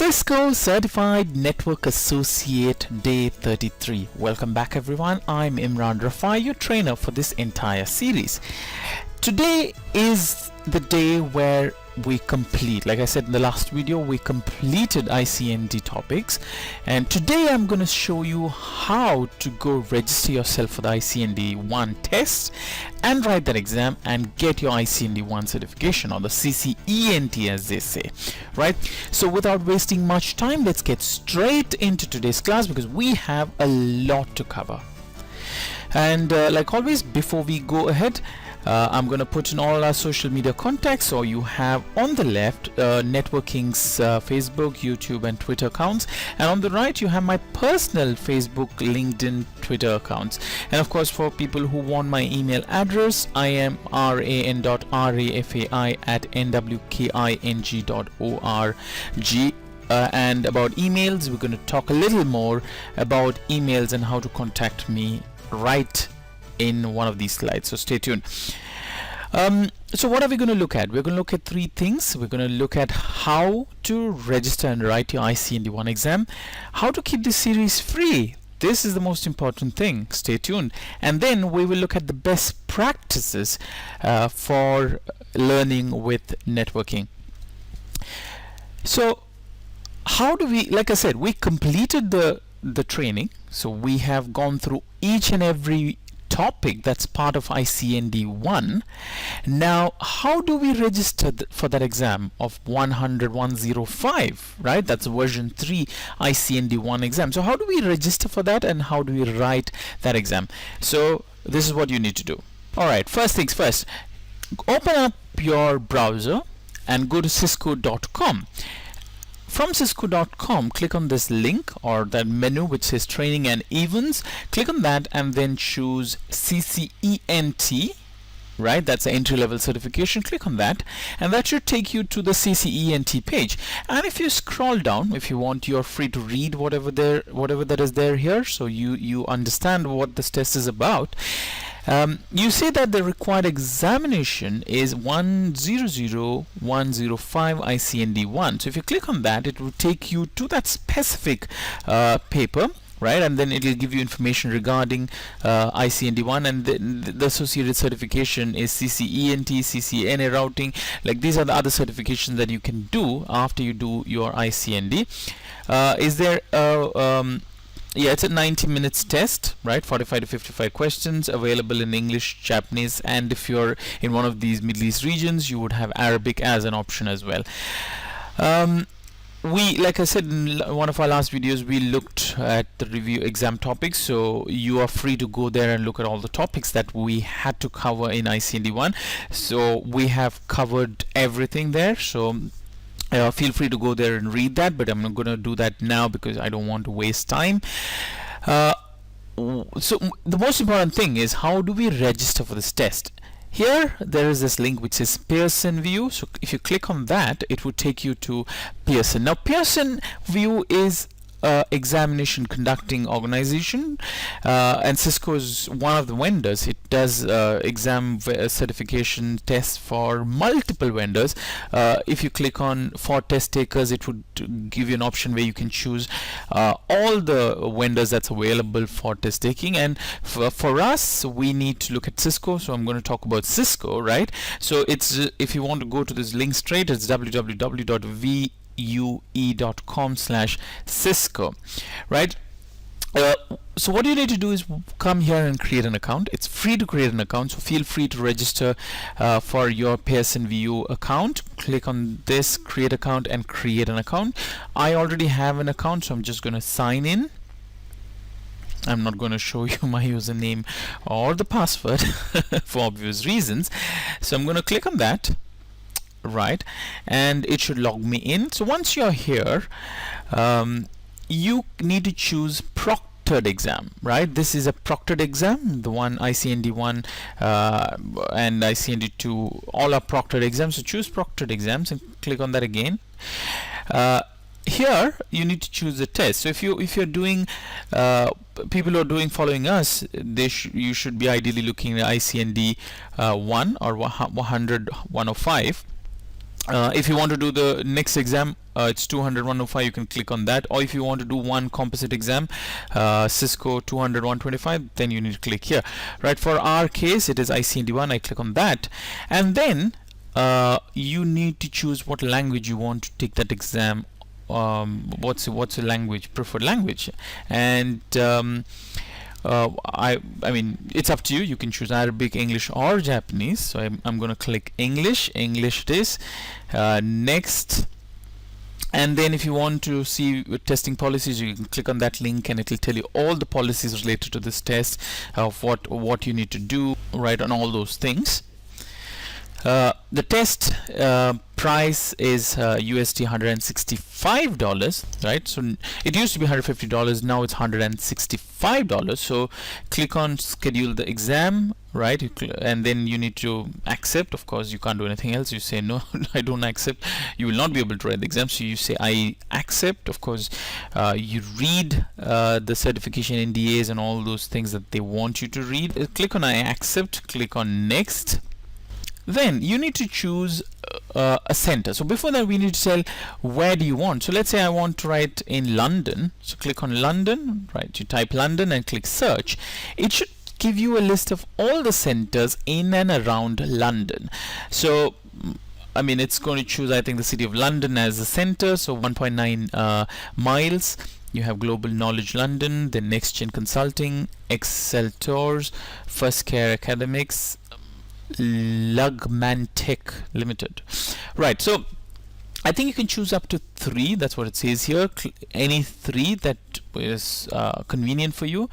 Cisco Certified Network Associate Day 33. Welcome back everyone. I'm Imran Rafai, your trainer for this entire series. Today is the day where we complete, like I said in the last video, we completed ICND topics, and today I'm going to show you how to go register yourself for the ICND 1 test and write that exam and get your ICND 1 certification, or the CCNA as they say, right? So without wasting much time, let's get straight into today's class because we have a lot to cover. And like always, before we go ahead, I'm going to put in all our social media contacts. So you have on the left NetworKing's Facebook, YouTube and Twitter accounts, and on the right you have my personal Facebook, LinkedIn, Twitter accounts. And of course, for people who want my email address, I am ran.rafai@nwking.org. And about emails, we're going to talk a little more about emails and how to contact me right in one of these slides, so stay tuned. So what are we going to look at? We're going to look at three things. We're going to look at how to register and write your ICND 1 exam, how to keep this series free. This is the most important thing. Stay tuned. And then we will look at the best practices for learning with networking. So how do we, like I said, we completed the training, so we have gone through each and every topic that's part of ICND 1. Now, how do we register for that exam of 105, right? That's version 3 ICND 1 exam. So how do we register for that and how do we write that exam? So this is what you need to do. All right, first things first, open up your browser and go to cisco.com. From cisco.com, click on this link or that menu which says training and events. Click on that and then choose CCNA, right? That's the entry level certification. Click on that and that should take you to the CCNA page. And if you scroll down, if you want, you're free to read whatever that is there here, so you understand what this test is about. You say that the required examination is 100105 ICND 1. So if you click on that, it will take you to that specific paper, right? And then it will give you information regarding ICND 1, and the associated certification is CCNA, CCNA routing. Like, these are the other certifications that you can do after you do your ICND. Is there yeah, it's a 90 minutes test, right? 45 to 55 questions, available in English, Japanese, and if you're in one of these Middle East regions, you would have Arabic as an option as well. Like I said in one of our last videos, we looked at the review exam topics, so you are free to go there and look at all the topics that we had to cover in ICND 1. So we have covered everything there, so feel free to go there and read that, but I'm not going to do that now because I don't want to waste time. So the most important thing is, how do we register for this test? Here there is this link which says Pearson View. So if you click on that, it would take you to Pearson. Now Pearson View is examination conducting organization, and Cisco is one of the vendors. It does exam certification tests for multiple vendors. If you click on for test takers, it would give you an option where you can choose all the vendors that's available for test taking, and for us, we need to look at Cisco, so I'm going to talk about Cisco, right? So it's if you want to go to this link straight, it's www.vue.com/Cisco, right? So what you need to do is come here and create an account. It's free to create an account, so feel free to register for your Pearson VU account. Click on this create account and create an account. I already have an account, so I'm just going to sign in. I'm not going to show you my username or the password for obvious reasons, so I'm going to click on that, right, and it should log me in. So once you're here, you need to choose proctored exam, right? This is a proctored exam, the one ICND 1 and ICND 2, all are proctored exams. So choose proctored exams and click on that again. Here you need to choose the test. So if you're doing people who are doing following us, you should be ideally looking at ICND 1 or 105. If you want to do the next exam, it's 200 105, you can click on that. Or if you want to do one composite exam, Cisco 200 125, then you need to click here. Right, for our case it is ICND 1. I click on that, and then you need to choose what language you want to take that exam. What's the language, preferred language, and I mean, it's up to you. You can choose Arabic, English, or Japanese. So I'm going to click English. English it is. Next. And then if you want to see testing policies, you can click on that link and it will tell you all the policies related to this test, of what you need to do, right, on all those things. The test price is USD $165, right? So it used to be $150, now it's $165. So click on schedule the exam, right? And then you need to accept. Of course, you can't do anything else. You say no, I don't accept. You will not be able to write the exam. So you say I accept. Of course, you read the certification NDAs and all those things that they want you to read. Click on I accept. Click on next. Then you need to choose a center. So before that, we need to tell where do you want. So let's say I want to write in London. So click on London, right? You type London and click search. It should give you a list of all the centers in and around London. So I mean, it's going to choose, I think, the city of London as the center. So 1.9 miles. You have Global Knowledge London, then Next Gen Consulting, Excel Tours, First Care Academics, Lugmantech Limited. Right, so I think you can choose up to 3. That's what it says here. Any 3 that is convenient for you.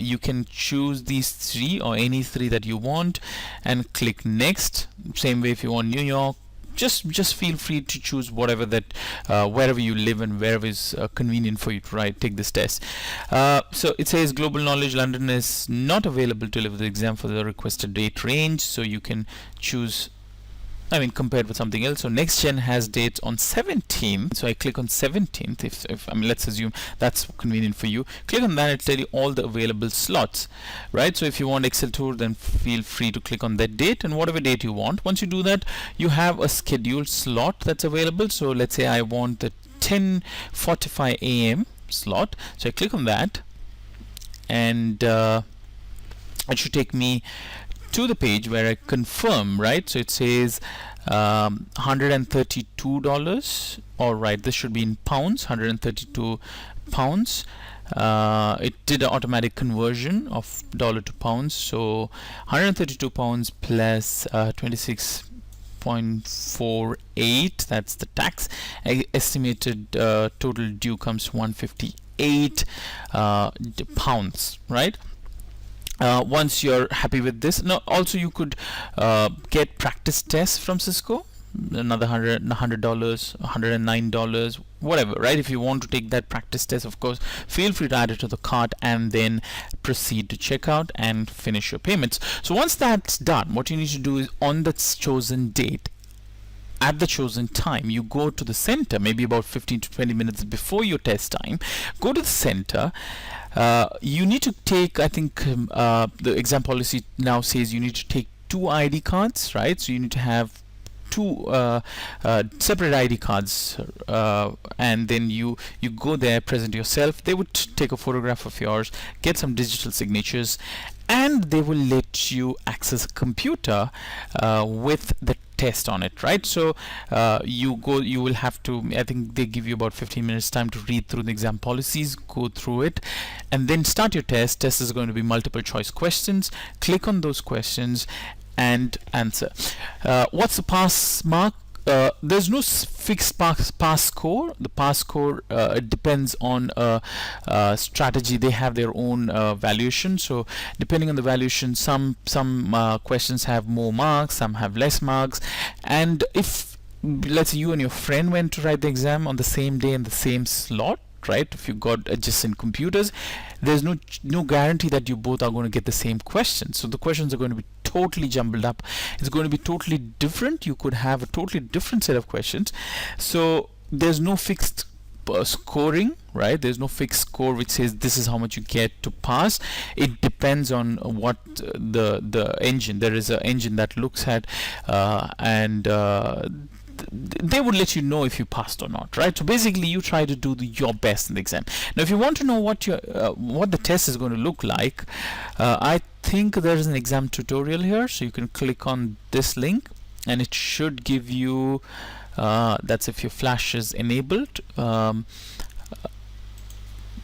You can choose these 3 or any 3 that you want and click next. Same way if you want New York. Just feel free to choose whatever that wherever you live and wherever is convenient for you to take this test. So it says Global Knowledge London is not available to deliver the exam for the requested date range, so you can choose, I mean, compared with something else. So Next Gen has dates on 17th, so I click on 17th. If I mean, let's assume that's convenient for you. Click on that, it'll tell you all the available slots, right? So if you want Excel Tour, then feel free to click on that date and whatever date you want. Once you do that, you have a scheduled slot that's available. So let's say I want the 10:45 a.m. slot. So I click on that, and it should take me to the page where I confirm, right? So it says $132. All right, this should be in pounds. 132 pounds. It did an automatic conversion of dollar to pounds. So 132 pounds plus 26.48. That's the tax. Estimated total due comes to 158 pounds, right? Once you're happy with this, now also you could get practice tests from Cisco, another $100, $109, whatever, right? If you want to take that practice test, of course, feel free to add it to the cart and then proceed to checkout and finish your payments. So once that's done, what you need to do is on the chosen date, at the chosen time, you go to the center, maybe about 15 to 20 minutes before your test time. Go to the center. You need to take, I think the exam policy now says you need to take 2 ID cards, right? So you need to have 2 separate ID cards, and then you go there, present yourself. They would take a photograph of yours, get some digital signatures, and they will let you access a computer with the test on it, right? So you will have to, I think they give you about 15 minutes time to read through the exam policies, go through it, and then start your test. Test is going to be multiple choice questions. Click on those questions and answer. What's the pass mark? There's no fixed pass score. The pass score it depends on strategy. They have their own valuation. So depending on the valuation, some questions have more marks, some have less marks. And if, let's say, you and your friend went to write the exam on the same day in the same slot, right? If you got adjacent computers, there's no guarantee that you both are going to get the same questions. So the questions are going to be totally jumbled up. It's going to be totally different. You could have a totally different set of questions. So there's no fixed scoring, right? There's no fixed score which says this is how much you get to pass. It depends on what the engine. There is an engine that looks at and they would let you know if you passed or not, right? So basically you try to do your best in the exam. Now if you want to know what the test is going to look like, I think there's an exam tutorial here, so you can click on this link and it should give you that's if your flash is enabled.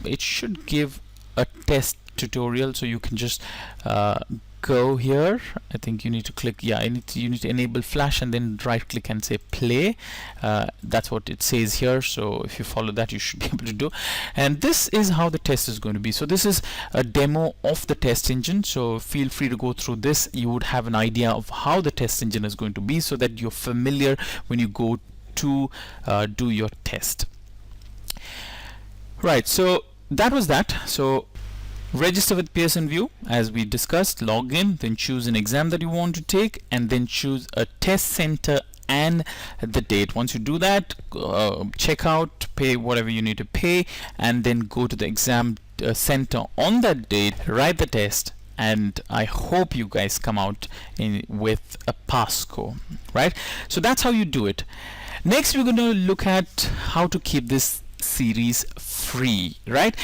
It should give a test tutorial, so you can just go here. I think you need to click, yeah, you need to enable flash and then right click and say play. That's what it says here, so if you follow that you should be able to do. And this is how the test is going to be. So this is a demo of the test engine, so feel free to go through this. You would have an idea of how the test engine is going to be, so that you're familiar when you go to do your test. Right, so that was that. So register with Pearson VUE as we discussed, log in, then choose an exam that you want to take, and then choose a test center and the date. Once you do that, check out, pay whatever you need to pay, and then go to the exam center on that date, write the test, and I hope you guys come out with a pass score, right? So that's how you do it. Next we're going to look at how to keep this series free, right?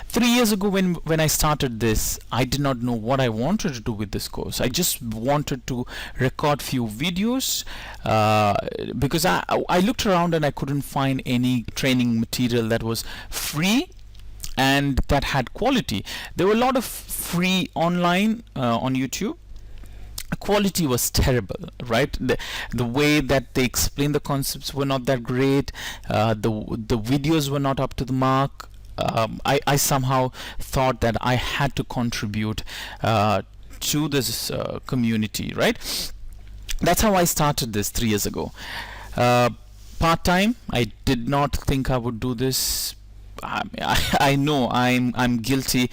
3 years ago when I started this, I did not know what I wanted to do with this course. I just wanted to record few videos because I looked around and I couldn't find any training material that was free and that had quality. There were a lot of free online on YouTube. Quality was terrible, right? The way that they explained the concepts were not that great. The videos were not up to the mark. I somehow thought that I had to contribute to this community, right? That's how I started this 3 years ago. Part-time, I did not think I would do this. I know I'm guilty.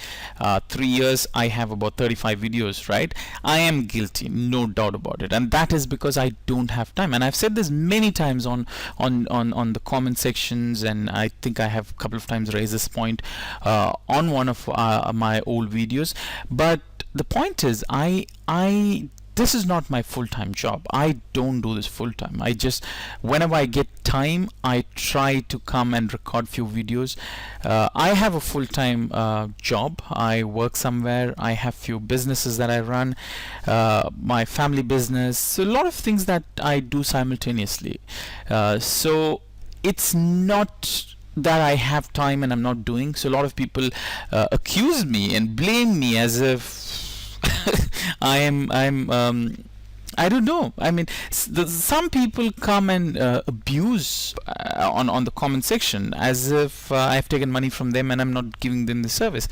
3 years I have about 35 videos, right? I am guilty, no doubt about it, and that is because I don't have time. And I've said this many times on the comment sections, and I think I have a couple of times raised this point on one of my old videos. But the point is, this is not my full-time job. I don't do this full-time. I just, whenever I get time, I try to come and record few videos. I have a full-time job. I work somewhere. I have few businesses that I run, my family business, so a lot of things that I do simultaneously. So it's not that I have time and I'm not doing. So a lot of people accuse me and blame me as if I don't know. I mean, some people come and abuse on the comment section as if I've taken money from them and I'm not giving them the service.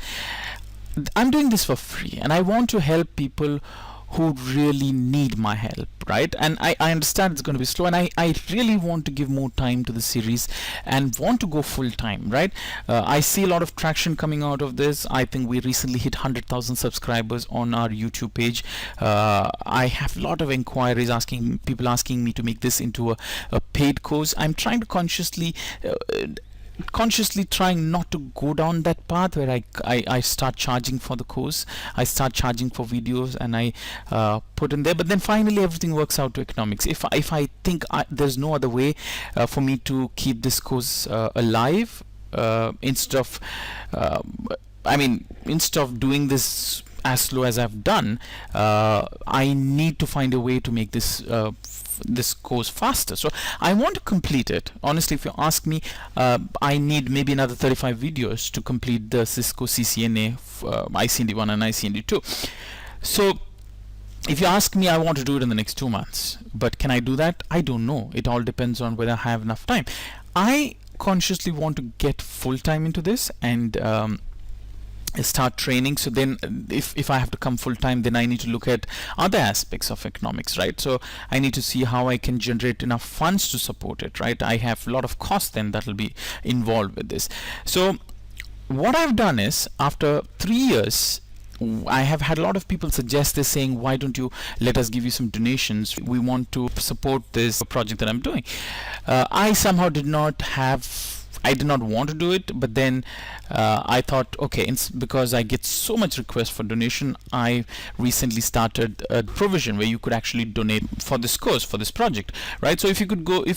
I'm doing this for free, and I want to help people who really need my help, right? And I understand it's going to be slow, and I really want to give more time to the series and want to go full time, right? I see a lot of traction coming out of this. I think we recently hit 100,000 subscribers on our YouTube page. I have a lot of inquiries people asking me to make this into a paid course. I'm trying to consciously trying not to go down that path where I start charging for the course, I start charging for videos, and I put in there, but then finally everything works out to economics. If I think there's no other way for me to keep this course alive, instead of doing this as slow as I've done, I need to find a way to make this course faster. So I want to complete it. Honestly, if you ask me, I need maybe another 35 videos to complete the Cisco CCNA ICND 1 and ICND 2. So if you ask me, I want to do it in the next 2 months. But can I do that? I don't know. It all depends on whether I have enough time. I consciously want to get full time into this and start training. So then if I have to come full time, then I need to look at other aspects of economics, right? So I need to see how I can generate enough funds to support it, right? I have a lot of costs then that will be involved with this. So what I've done is, after 3 years, I have had a lot of people suggest this, saying, why don't you let us give you some donations? We want to support this project that I'm doing. I somehow did not have I did not want to do it, but then I thought, okay, it's because I get so much request for donation, I recently started a provision where you could actually donate for this course, for this project, right? So if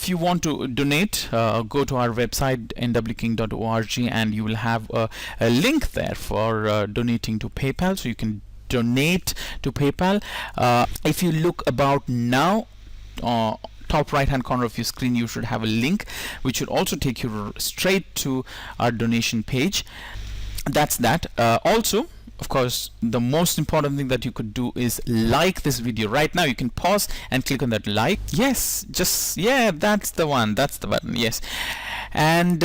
you want to donate, go to our website nwking.org, and you will have a link there for donating to PayPal, so you can donate to PayPal. If you look about now, top right hand corner of your screen, you should have a link which should also take you straight to our donation page. That's that. Also, of course, the most important thing that you could do is like this video right now. You can pause and click on that like. Yes, just, yeah, that's the one, that's the button. Yes. And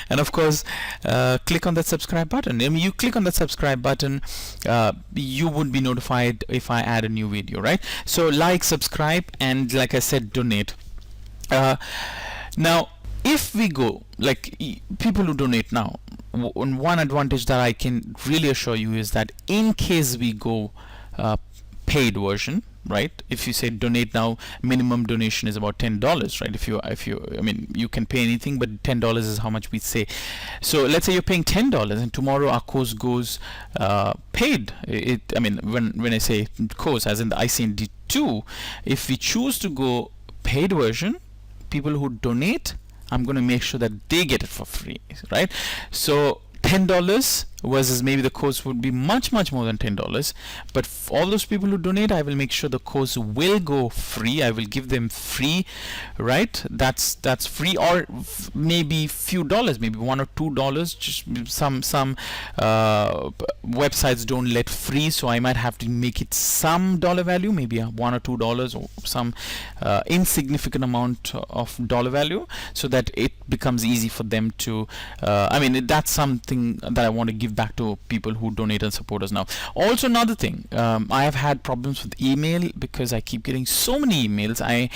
and of course, click on that subscribe button. I mean, you click on that subscribe button, you would be notified if I add a new video, right? So like, subscribe, and like I said, donate. Now if we go, like, people who donate now, one advantage that I can really assure you is that in case we go paid version, right? If you say donate now, minimum donation is about $10, right? If you I mean, you can pay anything, but $10 is how much we say. So let's say you're paying $10 and tomorrow our course goes paid. I mean, when I say course, as in the ICND 2, if we choose to go paid version, people who donate, I'm going to make sure that they get it for free, right? So $10 versus maybe the course would be much more than $10, but for all those people who donate, I will make sure the course will go free. I will give them free, right? That's free, or maybe few dollars, maybe $1 or $2. Just some websites don't let free, so I might have to make it some dollar value, maybe $1 or $2, or some insignificant amount of dollar value, so that it becomes easy for them to I mean, that's something that I want to give back to people who donate and support us now. Also, another thing, I have had problems with email because I keep getting so many emails. I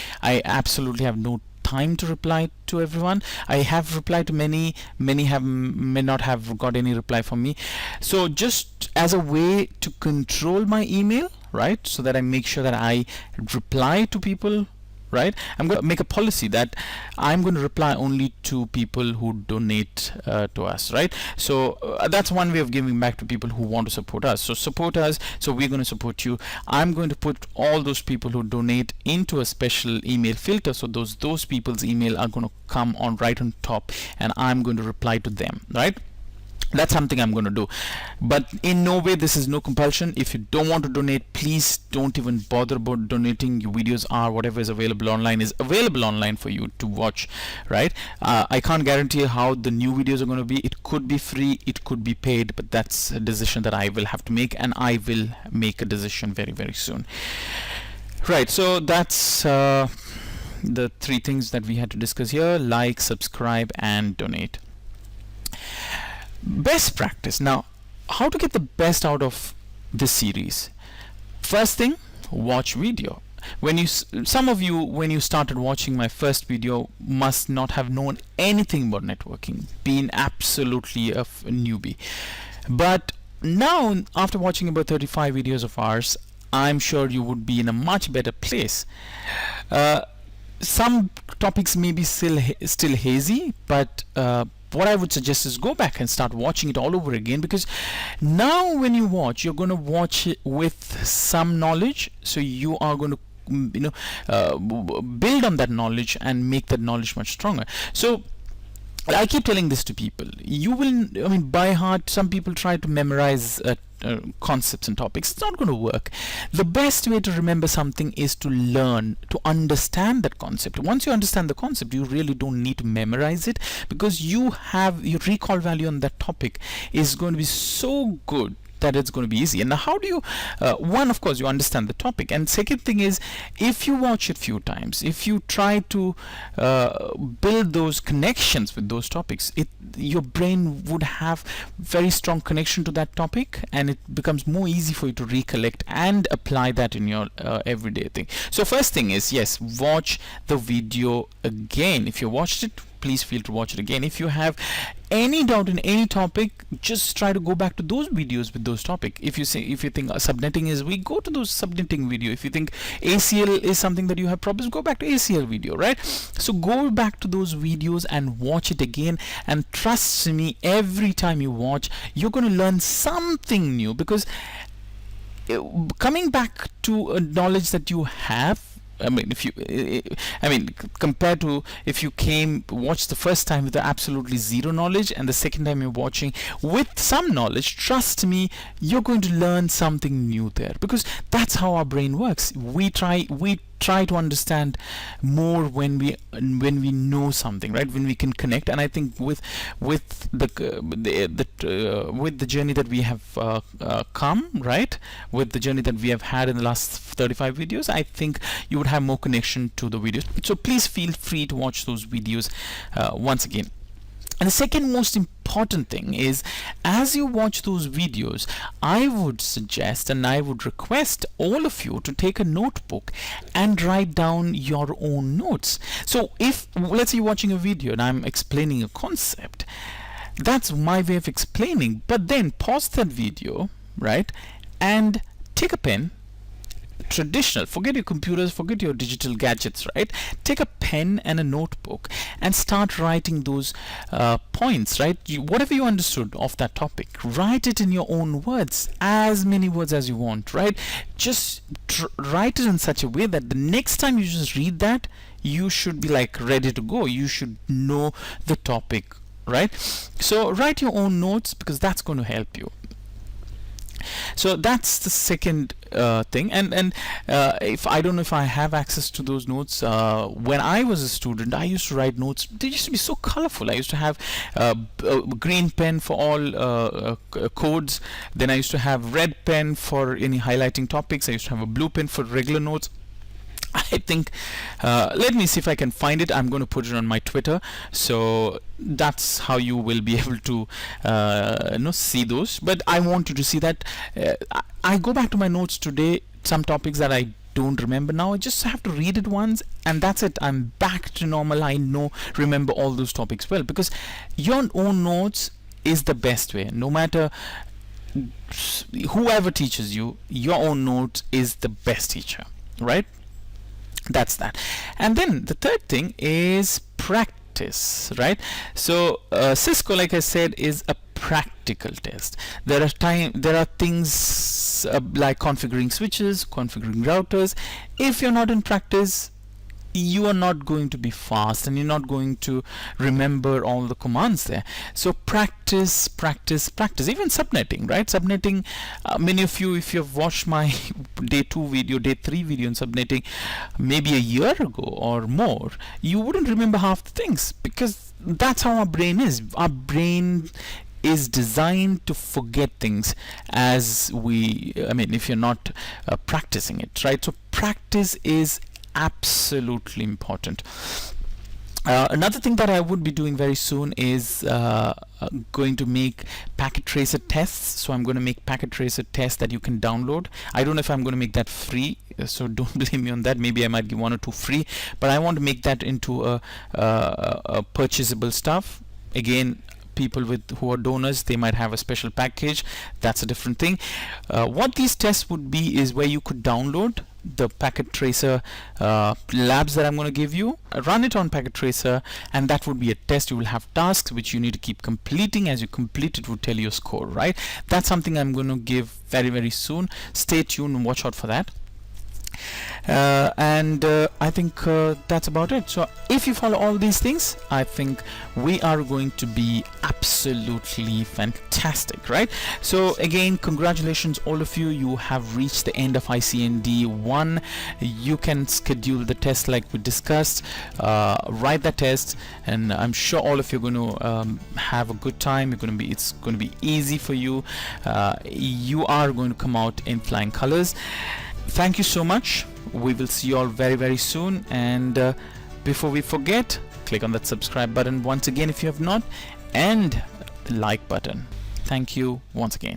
absolutely have no time to reply to everyone. I have replied to many may not have got any reply from me. So just as a way to control my email, right, so that I make sure that I reply to people, right, I'm going to make a policy that I'm going to reply only to people who donate to us, right? So that's one way of giving back to people who want to support us. So support us, so we're going to support you. I'm going to put all those people who donate into a special email filter, so those people's email are going to come on right on top, and I'm going to reply to them, right? That's something I'm going to do, but in no way, this is no compulsion. If you don't want to donate, please don't even bother about donating. Your videos are, whatever is available online is available online for you to watch, right? I can't guarantee how the new videos are going to be. It could be free, it could be paid, but that's a decision that I will have to make, and I will make a decision very soon, right? So that's the three things that we had to discuss here: like, subscribe, and donate. Best practice. Now, how to get the best out of this series? First thing, watch video. Some of you, when you started watching my first video, must not have known anything about networking, been absolutely a newbie. But now, after watching about 35 videos of ours, I'm sure you would be in a much better place. Some topics may be still hazy, but what I would suggest is go back and start watching it all over again, because now when you watch, you're going to watch it with some knowledge, so you are going to build on that knowledge and make that knowledge much stronger. So I keep telling this to people. You will, I mean, by heart, some people try to memorize concepts and topics. It's not going to work. The best way to remember something is to learn, to understand that concept. Once you understand the concept, you really don't need to memorize it, because your recall value on that topic is going to be so good that it's going to be easy. And now, how do you one, of course, you understand the topic, and second thing is, if you watch it few times, if you try to build those connections with those topics, your brain would have very strong connection to that topic, and it becomes more easy for you to recollect and apply that in your everyday thing. So first thing is, yes, watch the video again. If you watched it please feel to watch it again. If you have any doubt in any topic, just try to go back to those videos with those topic. If you think subnetting is weak, go to those subnetting video. If you think ACL is something that you have problems, go back to ACL video, right? So go back to those videos and watch it again, and trust me, every time you watch, you're going to learn something new, because coming back to a knowledge that you have, compared to if you watched the first time with absolutely zero knowledge, and the second time you're watching with some knowledge, trust me, you're going to learn something new there, because that's how our brain works. We try to understand more when we know something, right? When we can connect. And I think with the journey that we have come, right, with the journey that we have had in the last 35 videos, I think you would have more connection to the videos. So please feel free to watch those videos once again. And the second most important thing is, as you watch those videos, I would suggest and I would request all of you to take a notebook and write down your own notes. So if, let's say, you're watching a video and I'm explaining a concept, that's my way of explaining, but then pause that video, right, and take a pen. Traditional, forget your computers, forget your digital gadgets, right? Take a pen and a notebook and start writing those points, right? Whatever you understood of that topic, write it in your own words, as many words as you want, right? Just write it in such a way that the next time you just read that, you should be like ready to go. You should know the topic, right? So write your own notes, because that's going to help you. So that's the second thing. And if I don't know if I have access to those notes, when I was a student, I used to write notes. They used to be so colorful. I used to have a green pen for all codes. Then I used to have red pen for any highlighting topics. I used to have a blue pen for regular notes. I think let me see if I can find it. I'm going to put it on my Twitter, so that's how you will be able to see those. But I want you to see that I go back to my notes today, some topics that I don't remember now. I just have to read it once, and that's it. I'm back to normal. I remember all those topics well, because your own notes is the best way. No matter whoever teaches you, your own notes is the best teacher, right? That's that. And then the third thing is practice, right? So Cisco, like I said, is a practical test. There are things like configuring switches, configuring routers. If you're not in practice, you are not going to be fast, and you're not going to remember all the commands there. So practice. Even subnetting, right? Subnetting, many of you, if you've watched my day 3 video on subnetting maybe a year ago or more, you wouldn't remember half the things, because that's how our brain is. Our brain is designed to forget things if you're not practicing it, right? So practice is absolutely important. Another thing that I would be doing very soon is going to make packet tracer tests. So I'm going to make packet tracer tests that you can download. I don't know if I'm going to make that free, so don't blame me on that. Maybe I might give 1 or 2 free, but I want to make that into a purchasable stuff. Again, people who are donors, they might have a special package. That's a different thing. What these tests would be is where you could download the packet tracer labs that I'm going to give you, run it on packet tracer, and that would be a test. You will have tasks which you need to keep completing. As you complete, it would tell you a score, right? That's something I'm going to give very, very soon. Stay tuned and watch out for that. I think that's about it. So if you follow all these things, I think we are going to be absolutely fantastic, right? So again, congratulations all of you. You have reached the end of ICND 1. You can schedule the test like we discussed, write the test, and I'm sure all of you are going to have a good time. It's going to be easy for you. You are going to come out in flying colors. Thank you so much. We will see you all very, very soon. And before we forget, click on that subscribe button once again if you have not, and the like button. Thank you once again.